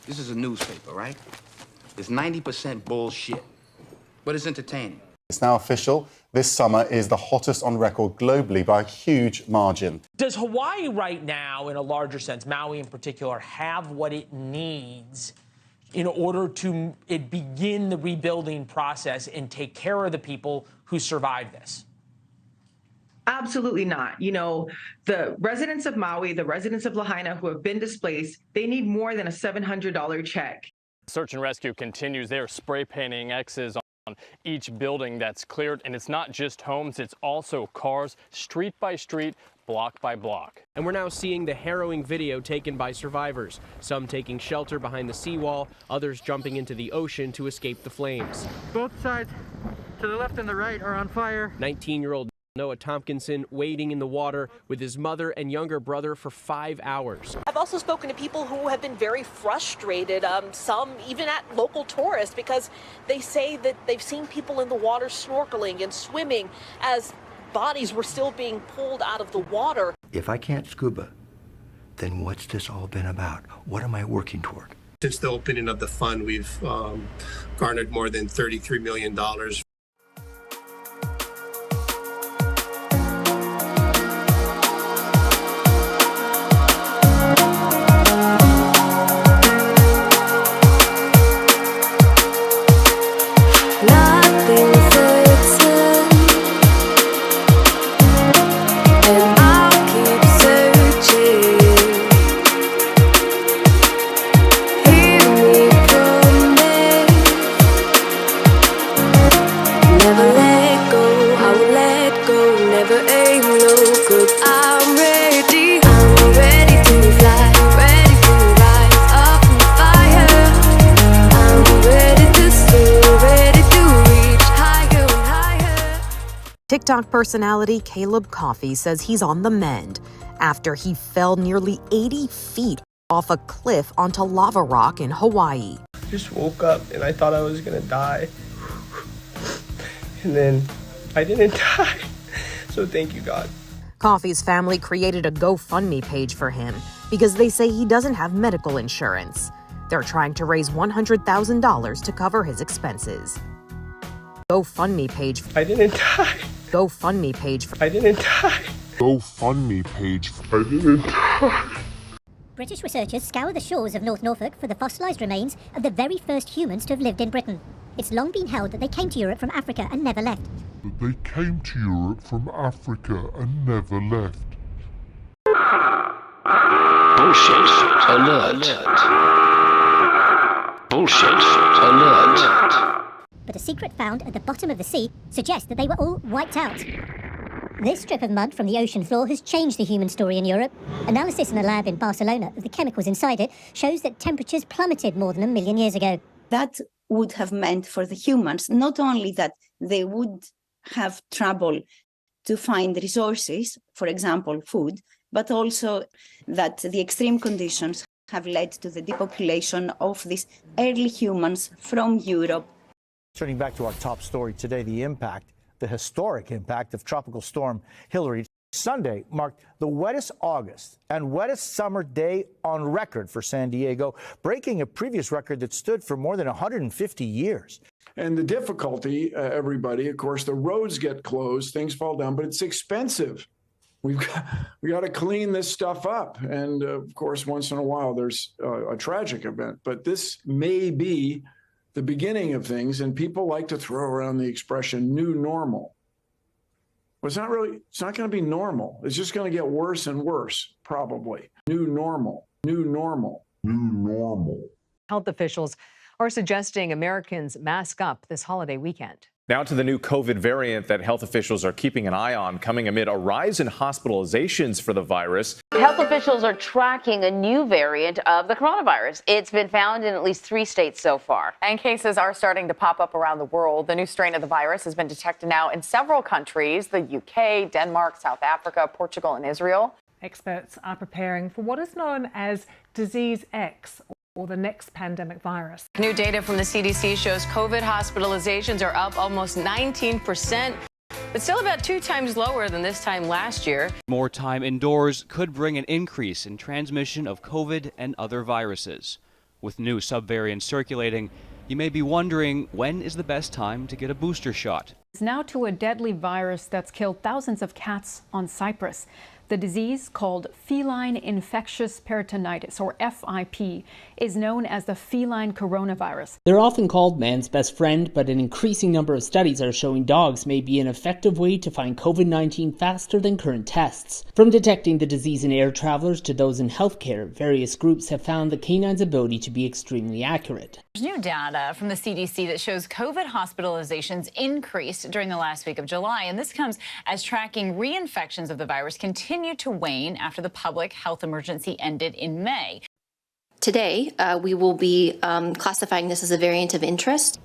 This is a newspaper, right? It's 90% bullshit, but it's entertaining. It's now official. This summer is the hottest on record globally by a huge margin. Does Hawaii right now, in a larger sense, Maui in particular, have what it needs in order to begin the rebuilding process and take care of the people who survived this? Absolutely not. You know, the residents of Maui, the residents of Lahaina who have been displaced, they need more than a $700 check. Search and rescue continues. They're spray painting X's on each building that's cleared. And it's not just homes, it's also cars, street by street, block by block. And we're now seeing the harrowing video taken by survivors, some taking shelter behind the seawall, others jumping into the ocean to escape the flames. Both sides, to the left and the right, are on fire. 19-year-old Noah Tompkinson wading in the water with his mother and younger brother for 5 hours. I've also spoken to people who have been very frustrated, some even at local tourists, because they say that they've seen people in the water snorkeling and swimming as bodies were still being pulled out of the water. If I can't scuba, then what's this all been about? What am I working toward? Since the opening of the fund, we've garnered more than $33 million. TikTok personality Caleb Coffey says he's on the mend after he fell nearly 80 feet off a cliff onto lava rock in Hawaii. Just woke up and I thought I was gonna die. And then I didn't die. So thank you, God. Coffey's family created a GoFundMe page for him because they say he doesn't have medical insurance. They're trying to raise $100,000 to cover his expenses. GoFundMe page. I didn't die. GoFundMe page. I didn't die. GoFundMe page. I didn't die. British researchers scour the shores of North Norfolk for the fossilised remains of the very first humans to have lived in Britain. It's long been held that they came to Europe from Africa and never left. They came to Europe from Africa and never left. Bullshit alert. Bullshit alert. But a secret found at the bottom of the sea suggests that they were all wiped out. This strip of mud from the ocean floor has changed the human story in Europe. Analysis in a lab in Barcelona of the chemicals inside it shows that temperatures plummeted more than 1 million years ago. That would have meant for the humans, not only that they would have trouble to find resources, for example, food, but also that the extreme conditions have led to the depopulation of these early humans from Europe. Turning back to our top story today, the historic impact of Tropical Storm Hilary. Sunday marked the wettest August and wettest summer day on record for San Diego, breaking a previous record that stood for more than 150 years. And the difficulty, everybody, of course, the roads get closed, things fall down, but it's expensive. We got to clean this stuff up. And of course, once in a while, there's a tragic event, but this may be the beginning of things, and people like to throw around the expression new normal. But it's not going to be normal. It's just going to get worse and worse, probably. New normal, new normal, new normal. Health officials are suggesting Americans mask up this holiday weekend. Now to the new COVID variant that health officials are keeping an eye on, coming amid a rise in hospitalizations for the virus. Health officials are tracking a new variant of the coronavirus. It's been found in at least 3 states so far. And cases are starting to pop up around the world. The new strain of the virus has been detected now in several countries: the UK, Denmark, South Africa, Portugal, and Israel. Experts are preparing for what is known as Disease X, or the next pandemic virus. New data from the CDC shows COVID hospitalizations are up almost 19%, but still about 2 times lower than this time last year. More time indoors could bring an increase in transmission of COVID and other viruses. With new subvariants circulating, you may be wondering, when is the best time to get a booster shot? Now to a deadly virus that's killed thousands of cats on Cyprus. The disease, called feline infectious peritonitis, or FIP, is known as the feline coronavirus. They're often called man's best friend, but an increasing number of studies are showing dogs may be an effective way to find COVID-19 faster than current tests. From detecting the disease in air travelers to those in healthcare, various groups have found the canine's ability to be extremely accurate. There's new data from the CDC that shows COVID hospitalizations increased during the last week of July, and this comes as tracking reinfections of the virus continue to wane after the public health emergency ended in May. Today, we will be classifying this as a variant of interest.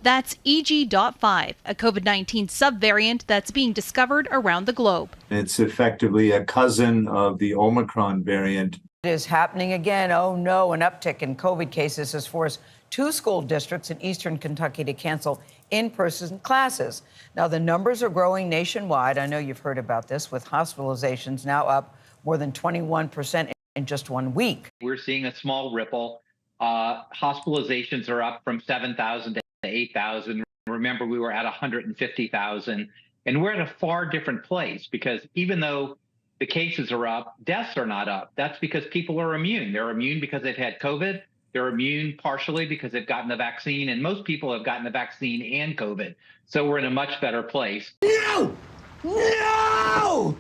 That's EG.5, a COVID-19 subvariant that's being discovered around the globe. It's effectively a cousin of the Omicron variant. It is happening again. Oh no, an uptick in COVID cases has forced 2 school districts in eastern Kentucky to cancel in-person classes. Now, the numbers are growing nationwide. I know you've heard about this, with hospitalizations now up more than 21% in just 1 week. We're seeing a small ripple. Hospitalizations are up from 7,000 to 8,000. Remember, we were at 150,000. And we're at a far different place, because even though the cases are up, deaths are not up. That's because people are immune. They're immune because they've had COVID. They're immune partially because they've gotten the vaccine, and most people have gotten the vaccine and COVID. So we're in a much better place. No! No!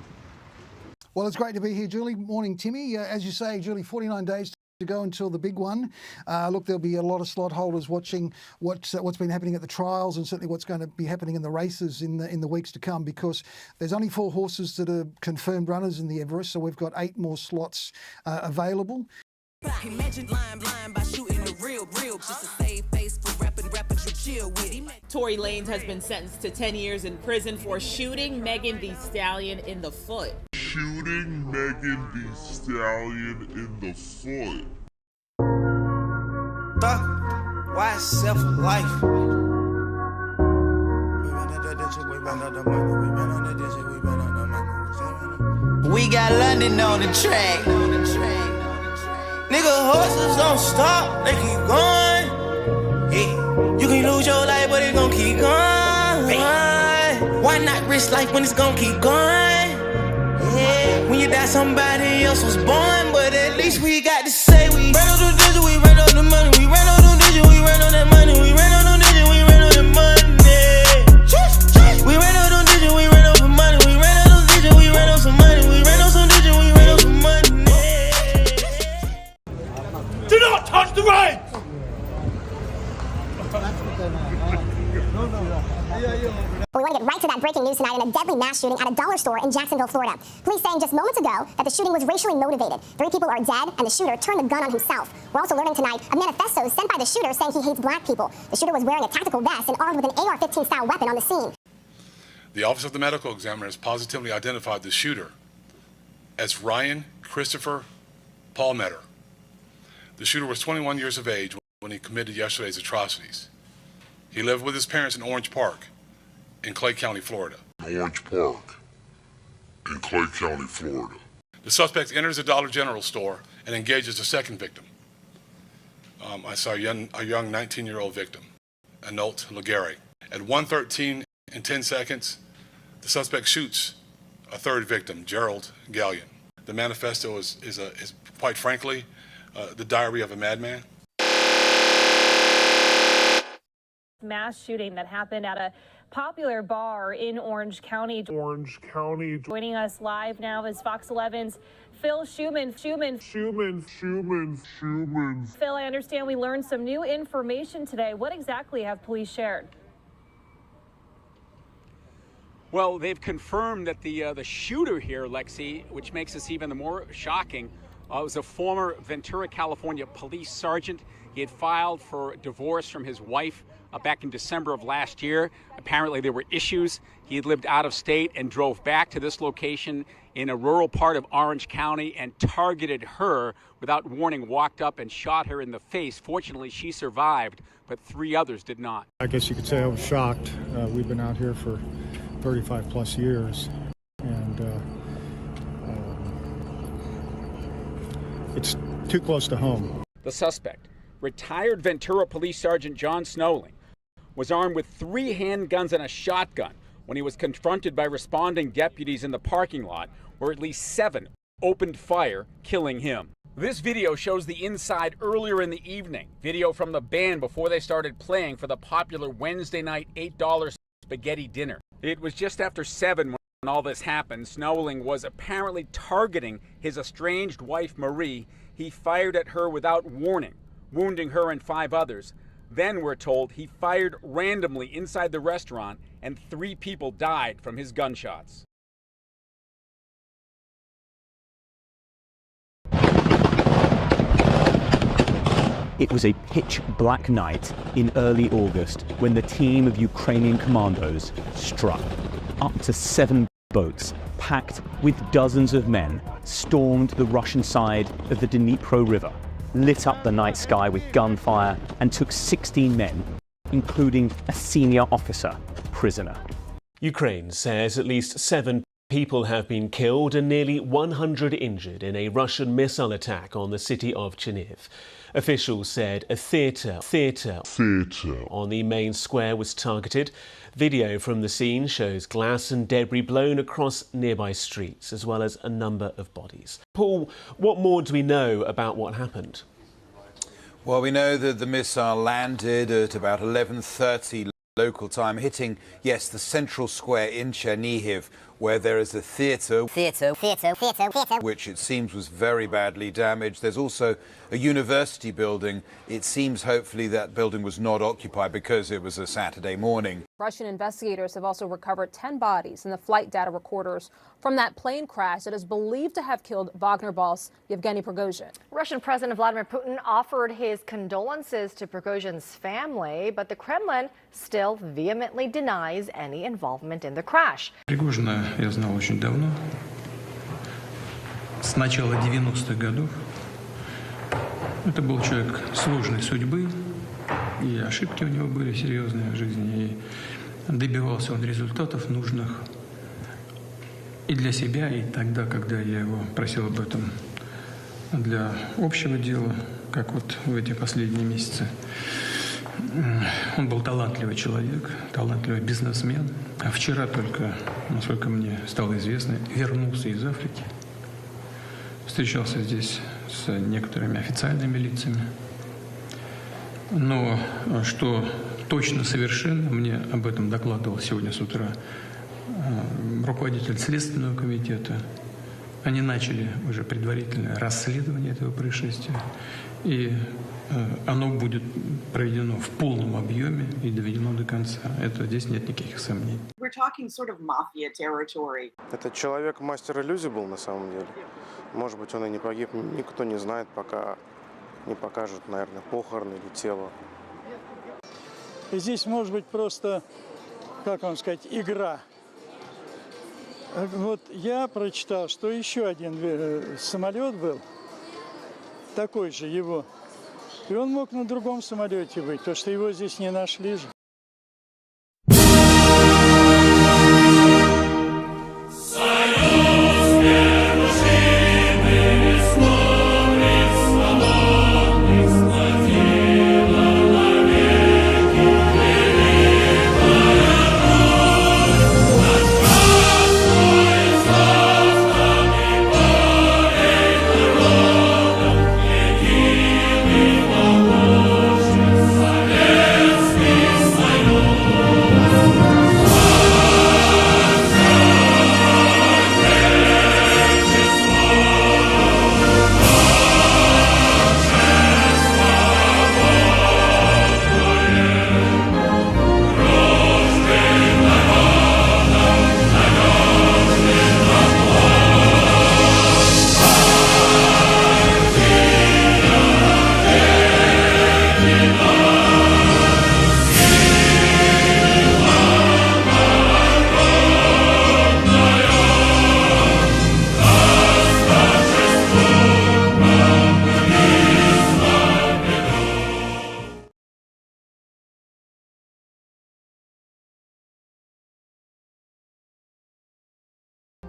Well, it's great to be here, Julie. Morning, Timmy. As you say, Julie, 49 days to go until the big one. Look, there'll be a lot of slot holders watching what's been happening at the trials, and certainly what's going to be happening in the races in the weeks to come, because there's only 4 horses that are confirmed runners in the Everest, so we've got 8 more slots available. Imagine lying by shooting the real, just to save face for rappers you chill with. Tory Lanez has been sentenced to 10 years in prison for shooting Megan Thee Stallion in the foot. Shooting Megan Thee Stallion in the foot. Thug, why self life? We got London on the track. Nigga, horses don't stop, they keep going. Yeah. You can lose your life, but it gon' keep going. Why not risk life when it's gon' keep going? Yeah. When you die, somebody else was born, but at least we got to say we ran on the digit, we ran on the money, we ran on the digit, we ran on that money, we ran on the digit, we ran on that money. We ran on the digit, we ran on some money, we ran on the digit, we ran on some money, we ran on some digit, we ran on some money. Do not touch the reins! We want to get right to that breaking news tonight in a deadly mass shooting at a dollar store in Jacksonville, Florida. Police saying just moments ago that the shooting was racially motivated. 3 people are dead, and the shooter turned the gun on himself. We're also learning tonight of manifestos sent by the shooter saying he hates black people. The shooter was wearing a tactical vest and armed with an AR-15 style weapon on the scene. The Office of the Medical Examiner has positively identified the shooter as Ryan Christopher Palmetter. The shooter was 21 years of age when he committed yesterday's atrocities. He lived with his parents in Orange Park in Clay County, Florida. Orange Park in Clay County, Florida. The suspect enters a Dollar General store and engages a second victim. I saw a young 19-year-old victim, Anolt Legare. At 1:13 and 10 seconds, the suspect shoots a third victim, Gerald Gallion. The manifesto is quite frankly, the diary of a madman. Mass shooting that happened at a popular bar in Orange County. Joining us live now is Fox 11's Phil Schuman. Phil, I understand we learned some new information today. What exactly have police shared? Well, they've confirmed that the shooter here, Lexi, which makes this even more shocking, was a former Ventura, California police sergeant. He had filed for divorce from his wife back in December of last year. Apparently there were issues. He had lived out of state and drove back to this location in a rural part of Orange County and targeted her without warning, walked up and shot her in the face. Fortunately, she survived, but 3 others did not. I guess you could say I was shocked. We've been out here for 35 plus years, and it's too close to home. The suspect, retired Ventura Police Sergeant John Snowling was armed with 3 handguns and a shotgun when he was confronted by responding deputies in the parking lot, where at least 7 opened fire, killing him. This video shows the inside earlier in the evening. Video from the band before they started playing for the popular Wednesday night $8 spaghetti dinner. It was just after 7 when all this happened. Snowling was apparently targeting his estranged wife, Marie. He fired at her without warning, wounding her and 5 others. Then, we're told, he fired randomly inside the restaurant and 3 people died from his gunshots. It was a pitch-black night in early August when the team of Ukrainian commandos struck. Up to 7 boats, packed with dozens of men, stormed the Russian side of the Dnipro River, lit up the night sky with gunfire, and took 16 men, including a senior officer, prisoner. Ukraine says at least 7 people have been killed and nearly 100 injured in a Russian missile attack on the city of Chernihiv. Officials said a theatre on the main square was targeted. Video from the scene shows glass and debris blown across nearby streets, as well as a number of bodies. Paul, what more do we know about what happened? Well, we know that the missile landed at about 11:30 local time, hitting, yes, the central square in Chernihiv, where there is a theatre, which it seems was very badly damaged. There's also a university building. It seems hopefully that building was not occupied because it was a Saturday morning. Russian investigators have also recovered 10 bodies in the flight data recorders from that plane crash that is believed to have killed Wagner boss Yevgeny Prigozhin. Russian President Vladimir Putin offered his condolences to Prigozhin's family, but the Kremlin still vehemently denies any involvement in the crash. Пригожина я знал очень давно, с начала 90-х годов. Это был человек сложной судьбы, и ошибки у него были серьезные в жизни, и добивался он результатов нужных и для себя, и тогда, когда я его просил об этом для общего дела, как вот в эти последние месяцы. Он был талантливый человек, талантливый бизнесмен. А вчера только, насколько мне стало известно, вернулся из Африки. Встречался здесь с некоторыми официальными лицами. Но что точно совершенно, мне об этом докладывал сегодня с утра руководитель Следственного комитета. Они начали уже предварительное расследование этого происшествия. И оно будет проведено в полном объеме и доведено до конца. Это здесь нет никаких сомнений. Этот человек мастер иллюзий был на самом деле. Может быть, он и не погиб. Никто не знает, пока не покажут, наверное, похороны или тело. И здесь может быть просто, как вам сказать, игра. Вот я прочитал, что еще один самолет был, такой же его. И он мог на другом самолете быть, потому что его здесь не нашли же.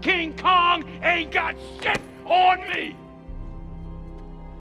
King Kong ain't got shit on me!